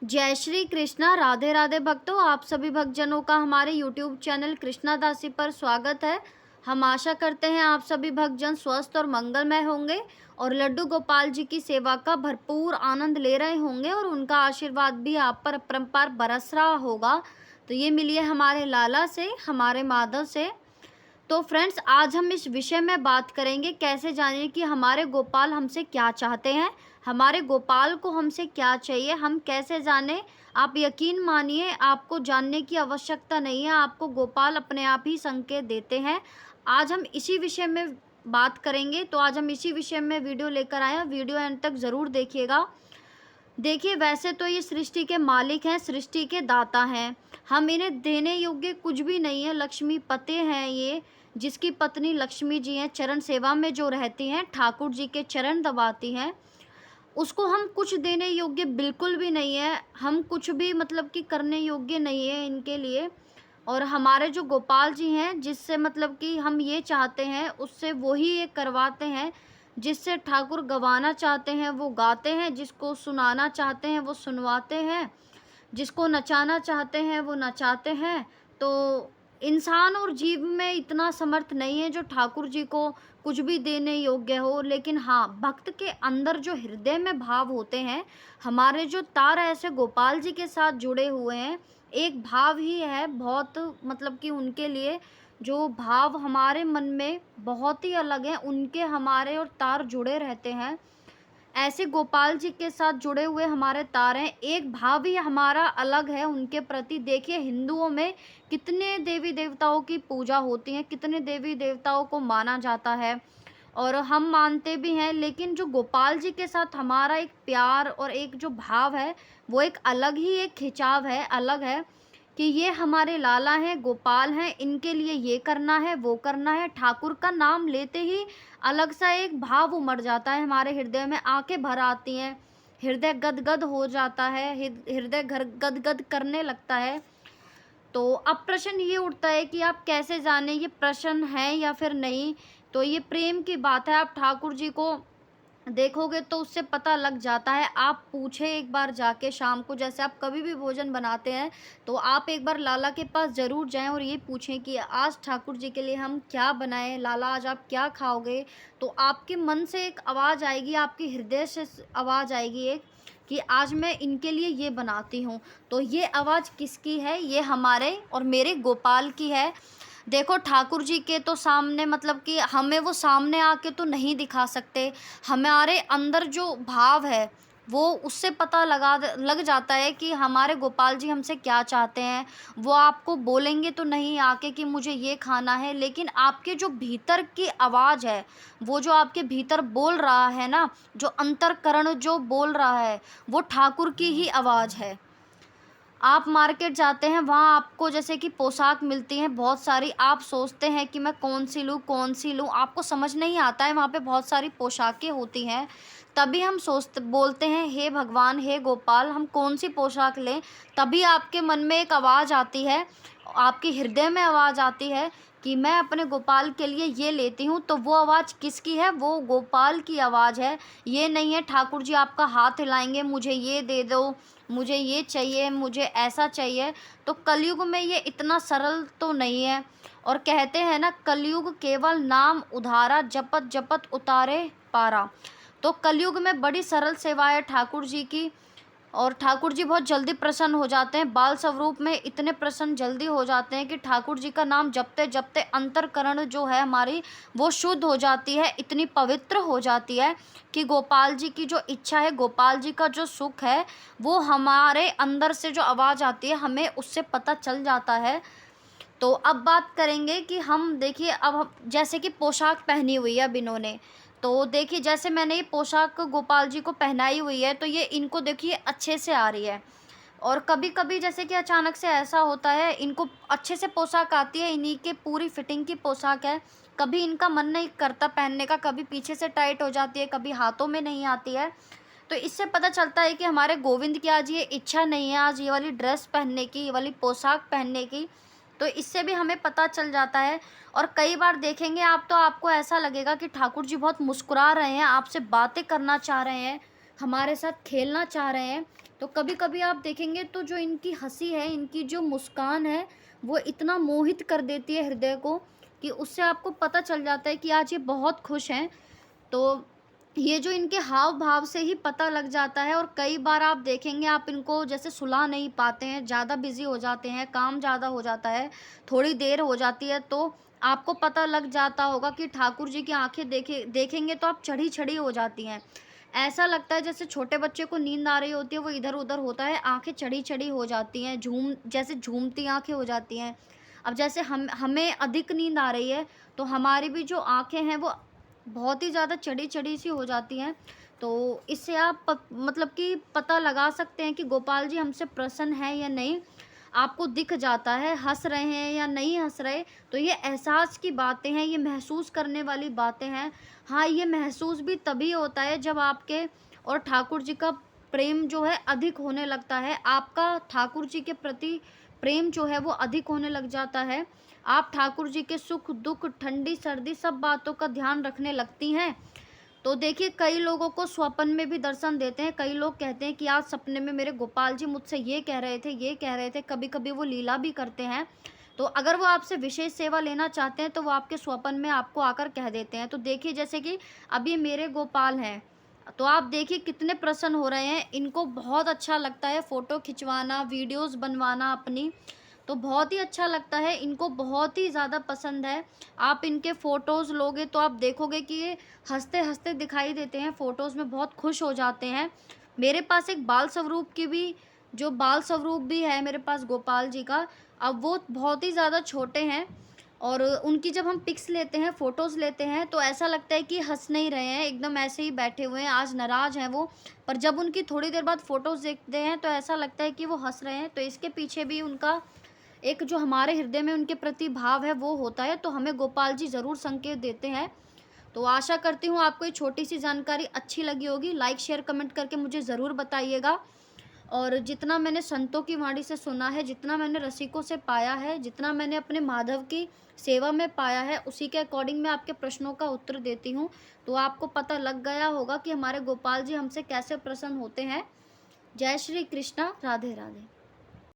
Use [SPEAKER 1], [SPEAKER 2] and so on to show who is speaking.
[SPEAKER 1] जय श्री कृष्णा। राधे राधे भक्तों, आप सभी भक्तजनों का हमारे YouTube चैनल कृष्णा दासी पर स्वागत है। हम आशा करते हैं आप सभी भक्तजन स्वस्थ और मंगलमय होंगे और लड्डू गोपाल जी की सेवा का भरपूर आनंद ले रहे होंगे और उनका आशीर्वाद भी आप पर अपरंपार बरस रहा होगा। तो ये मिलिए हमारे लाला से, हमारे माधव से। तो फ्रेंड्स, आज हम इस विषय में बात करेंगे कैसे जानिए कि हमारे गोपाल हमसे क्या चाहते हैं, हमारे गोपाल को हमसे क्या चाहिए, हम कैसे जाने। आप यकीन मानिए, आपको जानने की आवश्यकता नहीं है, आपको गोपाल अपने आप ही संकेत देते हैं। आज हम इसी विषय में बात करेंगे। तो आज हम इसी विषय में वीडियो लेकर आए हैं, वीडियो एंड तक ज़रूर देखिएगा। देखिए, वैसे तो ये सृष्टि के मालिक हैं, सृष्टि के दाता हैं, हम इन्हें देने योग्य कुछ भी नहीं है। लक्ष्मी पते हैं ये, जिसकी पत्नी लक्ष्मी जी हैं, चरण सेवा में जो रहती हैं, ठाकुर जी के चरण दबाती हैं, उसको हम कुछ देने योग्य बिल्कुल भी नहीं है। हम कुछ भी मतलब कि करने योग्य नहीं है इनके लिए। और हमारे जो गोपाल जी हैं, जिससे मतलब कि हम ये चाहते हैं उससे वही ये करवाते हैं। जिससे ठाकुर गवाना चाहते हैं वो गाते हैं, जिसको सुनाना चाहते हैं वो सुनवाते हैं, जिसको नचाना चाहते हैं वो नचाते हैं। तो इंसान और जीव में इतना समर्थ नहीं है जो ठाकुर जी को कुछ भी देने योग्य हो। लेकिन हाँ, भक्त के अंदर जो हृदय में भाव होते हैं, हमारे जो तार ऐसे गोपाल जी के साथ जुड़े हुए हैं, एक भाव ही है बहुत, मतलब कि उनके लिए जो भाव हमारे मन में बहुत ही अलग है, उनके हमारे और तार जुड़े रहते हैं। ऐसे गोपाल जी के साथ जुड़े हुए हमारे तार हैं, एक भाव ही हमारा अलग है उनके प्रति। देखिए, हिंदुओं में कितने देवी देवताओं की पूजा होती है, कितने देवी देवताओं को माना जाता है और हम मानते भी हैं। लेकिन जो गोपाल जी के साथ हमारा एक प्यार और एक जो भाव है, वो एक अलग ही एक खिंचाव है, अलग है कि ये हमारे लाला हैं, गोपाल हैं, इनके लिए ये करना है, वो करना है। ठाकुर का नाम लेते ही अलग सा एक भाव उमड़ जाता है हमारे हृदय में, आंखें भर आती हैं, हृदय गदगद हो जाता है, हृदय घर गदगद करने लगता है। तो अब प्रश्न ये उठता है कि आप कैसे जाने ये प्रश्न है या फिर नहीं। तो ये प्रेम की बात है, आप ठाकुर जी को देखोगे तो उससे पता लग जाता है। आप पूछे एक बार जाके शाम को, जैसे आप कभी भी भोजन बनाते हैं तो आप एक बार लाला के पास ज़रूर जाएं और ये पूछें कि आज ठाकुर जी के लिए हम क्या बनाएं, लाला आज आप क्या खाओगे। तो आपके मन से एक आवाज़ आएगी, आपके हृदय से आवाज़ आएगी एक, कि आज मैं इनके लिए ये बनाती हूँ। तो ये आवाज़ किसकी है? ये हमारे और मेरे गोपाल की है। देखो, ठाकुर जी के तो सामने मतलब कि हमें वो सामने आके तो नहीं दिखा सकते। हमारे अंदर जो भाव है वो उससे पता लग जाता है कि हमारे गोपाल जी हमसे क्या चाहते हैं। वो आपको बोलेंगे तो नहीं आके कि मुझे ये खाना है, लेकिन आपके जो भीतर की आवाज़ है, वो जो आपके भीतर बोल रहा है ना, जो अंतर्करण जो बोल रहा है, वो ठाकुर की ही आवाज़ है। आप मार्केट जाते हैं, वहाँ आपको जैसे कि पोशाक मिलती हैं बहुत सारी, आप सोचते हैं कि मैं कौन सी लूँ, आपको समझ नहीं आता है, वहाँ पे बहुत सारी पोशाकें होती हैं। तभी हम बोलते हैं हे भगवान, हे गोपाल, हम कौन सी पोशाक लें। तभी आपके मन में एक आवाज़ आती है, आपके हृदय में आवाज़ आती है कि मैं अपने गोपाल के लिए ये लेती हूँ। तो वो आवाज़ किसकी है? वो गोपाल की आवाज़ है। ये नहीं है ठाकुर जी आपका हाथ हिलाएंगे, मुझे ये दे दो, मुझे ये चाहिए, मुझे ऐसा चाहिए। तो कलयुग में ये इतना सरल तो नहीं है। और कहते हैं ना, कलयुग केवल नाम उधारा, जपत जपत उतारे पारा। तो कलयुग में बड़ी सरल सेवा है ठाकुर जी की, और ठाकुर जी बहुत जल्दी प्रसन्न हो जाते हैं। बाल स्वरूप में इतने प्रसन्न जल्दी हो जाते हैं कि ठाकुर जी का नाम जपते जपते अंतरकरण जो है हमारी, वो शुद्ध हो जाती है, इतनी पवित्र हो जाती है कि गोपाल जी की जो इच्छा है, गोपाल जी का जो सुख है, वो हमारे अंदर से जो आवाज़ आती है, हमें उससे पता चल जाता है। तो अब बात करेंगे कि हम देखिए, अब हम जैसे कि पोशाक पहनी हुई है अब इन्होंने, तो देखिए जैसे मैंने ये पोशाक गोपाल जी को पहनाई हुई है, तो ये इनको देखिए अच्छे से आ रही है। और कभी कभी जैसे कि अचानक से ऐसा होता है, इनको अच्छे से पोशाक आती है, इन्हीं के पूरी फिटिंग की पोशाक है, कभी इनका मन नहीं करता पहनने का, कभी पीछे से टाइट हो जाती है, कभी हाथों में नहीं आती है। तो इससे पता चलता है कि हमारे गोविंद की आज ये इच्छा नहीं है, आज ये वाली ड्रेस पहनने की, ये वाली पोशाक पहनने की। तो इससे भी हमें पता चल जाता है। और कई बार देखेंगे आप, तो आपको ऐसा लगेगा कि ठाकुर जी बहुत मुस्कुरा रहे हैं, आपसे बातें करना चाह रहे हैं, हमारे साथ खेलना चाह रहे हैं, तो कभी-कभी आप देखेंगे तो जो इनकी हँसी है, इनकी जो मुस्कान है, वो इतना मोहित कर देती है हृदय को कि उससे आपको पता चल जाता है कि आज ये बहुत खुश हैं। तो ये जो इनके हाव-भाव से ही पता लग जाता है, और कई बार आप देखेंगे आप इनको जैसे सुला नहीं पाते हैं, ज़्यादा बिज़ी हो जाते हैं, काम ज़्यादा हो जाता है, थोड़ी देर हो जाती है, तो आपको पता लग जाता होगा कि ठाकुर जी की आँखें देखेंगे तो आप चढ़ी-चढ़ी हो जाती हैं। ऐसा लगता है जैसे छोटे बच्चे को नींद आ रही होती है, वो इधर-उधर होता है, आँखें चढ़ी-चढ़ी हो जाती हैं, जैसे झूमती आँखें हो जाती हैं। अब जैसे हमें अधिक नींद आ रही है, तो हमारी भी जो आँखें हैं वो बहुत ही ज़्यादा चढ़ी-चढ़ी सी हो जाती हैं। तो इससे आप मतलब कि पता लगा सकते हैं कि गोपाल जी हमसे प्रसन्न हैं या नहीं। आपको दिख जाता है, हँस रहे हैं या नहीं हँस रहे, तो ये एहसास की बातें हैं, ये महसूस करने वाली बातें हैं। हाँ, ये महसूस भी तभी होता है जब आपके और ठाकुर जी का प्रेम जो है अधिक होने लगता है। आपका ठाकुर जी के प्रति प्रेम जो है वो अधिक होने लग जाता है। आप ठाकुर जी के सुख-दुःख, ठंडी-सर्दी सब बातों का ध्यान रखने लगती हैं। तो देखिए, कई लोगों को स्वप्न में भी दर्शन देते हैं। कई लोग कहते हैं कि आज सपने में मेरे गोपाल जी मुझसे ये कह रहे थे, ये कह रहे थे। कभी-कभी वो लीला भी करते हैं। तो अगर वो आपसे विशेष सेवा लेना चाहते हैं तो वो आपके स्वप्न में आपको आकर कह देते हैं। तो देखिए, जैसे कि अब ये मेरे गोपाल हैं, तो आप देखिए कितने प्रसन्न हो रहे हैं। इनको बहुत अच्छा लगता है फ़ोटो खिंचवाना, वीडियोज़ बनवाना अपनी। तो बहुत ही अच्छा लगता है, इनको बहुत ही ज़्यादा पसंद है। आप इनके फ़ोटोज़ लोगे तो आप देखोगे कि ये हँसते-हँसते दिखाई देते हैं, फ़ोटोज़ में बहुत खुश हो जाते हैं। मेरे पास एक बाल स्वरूप भी है मेरे पास गोपाल जी का। अब वो बहुत ही ज़्यादा छोटे हैं, और उनकी जब हम पिक्स लेते हैं, फ़ोटोज़ लेते हैं, तो ऐसा लगता है कि हँस नहीं रहे हैं, एकदम ऐसे ही बैठे हुए हैं, आज नाराज़ हैं वो। पर जब उनकी थोड़ी देर बाद फ़ोटोज़ देखते हैं तो ऐसा लगता है कि वो हँस रहे हैं। तो इसके पीछे भी उनका एक जो हमारे हृदय में उनके प्रति भाव है वो होता है। तो हमें गोपाल जी ज़रूर संकेत देते हैं। तो आशा करती हूँ आपको ये छोटी-सी जानकारी अच्छी लगी होगी। लाइक, शेयर, कमेंट करके मुझे ज़रूर बताइएगा। और जितना मैंने संतों की वाणी से सुना है, जितना मैंने रसिकों से पाया है, जितना मैंने अपने माधव की सेवा में पाया है, उसी के अकॉर्डिंग मैं आपके प्रश्नों का उत्तर देती हूँ। तो आपको पता लग गया होगा कि हमारे गोपाल जी हमसे कैसे प्रसन्न होते हैं। जय श्री कृष्णा, राधे राधे।